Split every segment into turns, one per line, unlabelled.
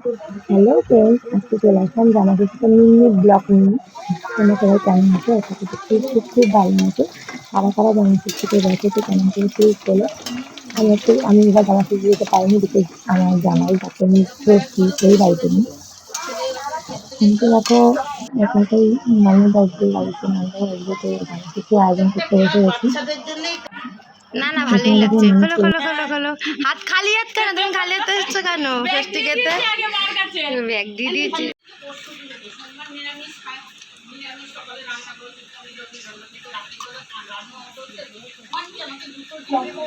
Hello friends, আজকে চলে আসলাম জামা কাপড় নিয়ে ব্লগ নিয়ে। তোমরা সবাই কেমন আছো? আশা করছি খুব খুব খুব ভালো আছো। কারা কারা জামা শিখতে গেছে তো কেমন করে প্লিজ বলো। আমি এবার জামা শিখতে যেতে পারিনি, বিকজ আমার জামাই তাকে আমি সেই বাড়িতে নেই। কিন্তু দেখো এখানটাই ননদ আসবে বাড়িতে, ননদ আসবে তো জামা শিখতে আয়োজন করতে বসে গেছি।
না না, ভালোই লাগছে। খোলো খোলো খোলো খোলো। হাত খালি হাত কেন? তুমি খালি হাতে এসছো কেন? ষষ্ঠীকেতে ব্যাগ দিয়ে দিয়েছি।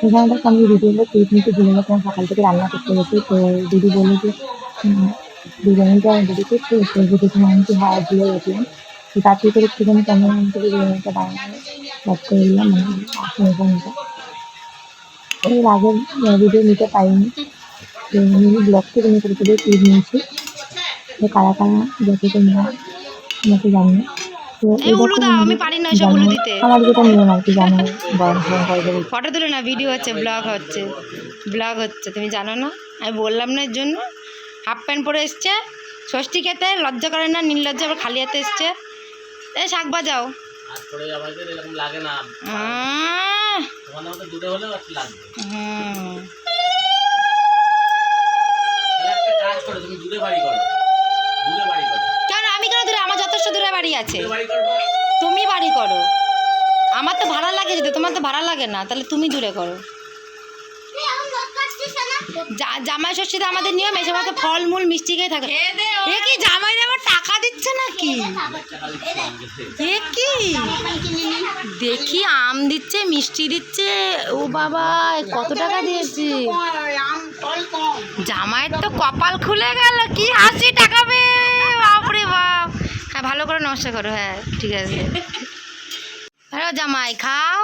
এখানে দেখো আমি ভিডিওগুলো ক্লিপ নিতে ভুলে গেছিলাম, সকাল থেকে রান্না করতে গেছি। তো দিদি বললো যে বিরিয়ানিটা রেডি করতে, তো দিদি আমি হ্যাঁ ভুলে গেছিলাম। তো তাড়াতাড়ি করে একটুখানি ক্যামেরা অন করে বিরিয়ানিটা বানানো স্টার্ট করে দিলাম, মানে আসনটা। এর আগের ভিডিও নিতে পারিনি, তো মিনি ব্লগ থেকে নিয়ে করে ক্লিপ নিয়েছি। তো কারা কারা দেখে তোমরা আমাকে জানিও। তো
এই
এই
উলু
দেখো
দাও, আমি
আমাদের
পারি না ওইসব উলু
জামাই,
দিতে।
আমার যেটা নিয়ম আর কি, জামাই গরম গরম করে দেবো।
ফটো তুলে না, ভিডিও হচ্ছে, ব্লগ হচ্ছে, ব্লগ হচ্ছে, তুমি জানো না? আমি বললাম না এর জন্য। হাফ প্যান্ট পরে এসছে ষষ্ঠী খেতে, লজ্জা করে না, নির্লজ্জা, আবার খালি হাতে এসছে। এই শাক বাজাও। কেন আমি কেন দূরে? আমার যথেষ্ট দূরে বাড়ি আছে। তুমি বাড়ি করো, আমার তো ভাড়া লাগে যেতে, তোমার তো ভাড়া লাগে না, তাহলে তুমি দূরে করো। জামাই ষষ্ঠীতে আমাদের নিয়ম এই সময় ফলমূল মিষ্টি খেয়ে থাকে। এ কি জামাই আবার টাকা দিচ্ছে নাকি? এ কি দেখি আম দিচ্ছে, মিষ্টি দিচ্ছে। ও বাবা, কত টাকা দিয়েছি? জামাইয়ের তো কপাল খুলে গেল, কি হাসি টাকাবে, বাপরে বাপ। হ্যাঁ, ভালো করে নমস্কার করো। হ্যাঁ ঠিক আছে। হ্যালো জামাই, খাও।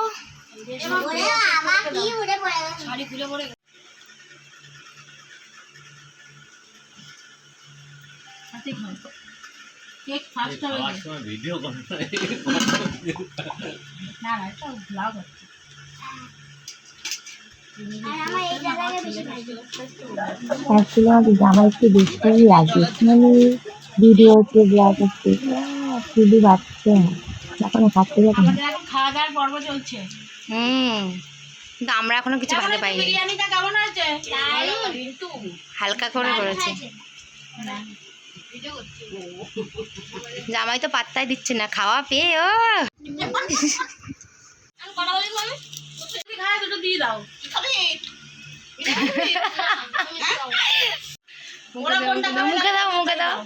অ্যাকচুয়ালি আমার জামা একটু বেশি লাগে, মানে ভিডিও হচ্ছে, ব্লগ হচ্ছে, শুধু বাচ্চা এখন খাচ্ছে যখন।
খাওয়া দাওয়ার পর্ব চলছে।
কিন্তু আমরা এখনো কিছু ভাগে পাইনি।
বিরিয়ানিটা কেমন হয়েছে?
হালকা করে করেছি। জামাই তো পাত্তাই দিচ্ছে না খাওয়া পেয়ে। ও
দিয়ে দাও।
মুখে দাও, মুখে দাও।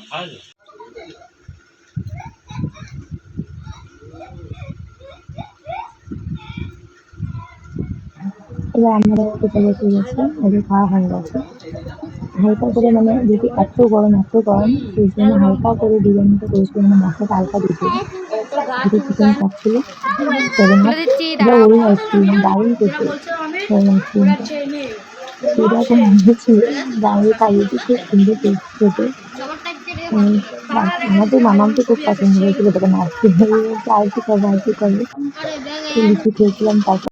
এবার আমরা খেতে বসে গেছি, ওদের খাওয়া হয়ে গেছে। হালকা করে, মানে যদি এত গরম সেই জন্য হালকা করে বিরিয়ানিটা করেছিল, মানে মশলাটা হালকা দিয়েছিল। দুটো চিকেন চাপ ছিল, 7 হাফ, ওরিং আইসক্রিম, দারুণ খেতে আইসক্রিমটা। সেটা করে নিয়েছি, দাঁড়িয়ে খাইয়েছি, খুব সুন্দর টেস্ট খেতে। আমাদের মামাকে খুব পছন্দ হয়েছিল, তখন আইসক্রিম আর কি খাবো, লিচু খেয়েছিলাম। তারপর